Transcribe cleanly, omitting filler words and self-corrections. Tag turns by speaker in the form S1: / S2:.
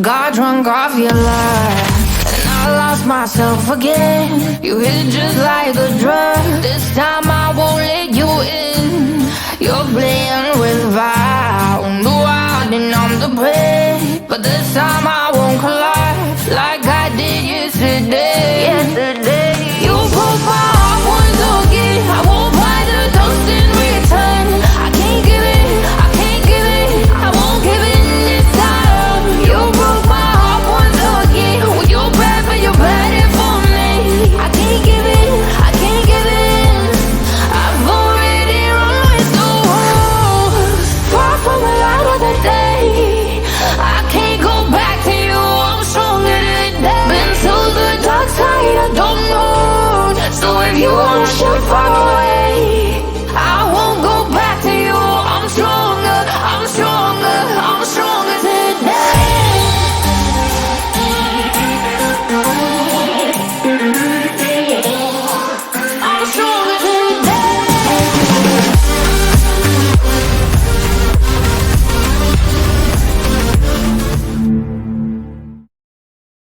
S1: Got drunk off your love, and I lost myself again. You hit just like a drug. This time I won't let you in. You're playing with fire. No, I didn't, I'm the prey. But this time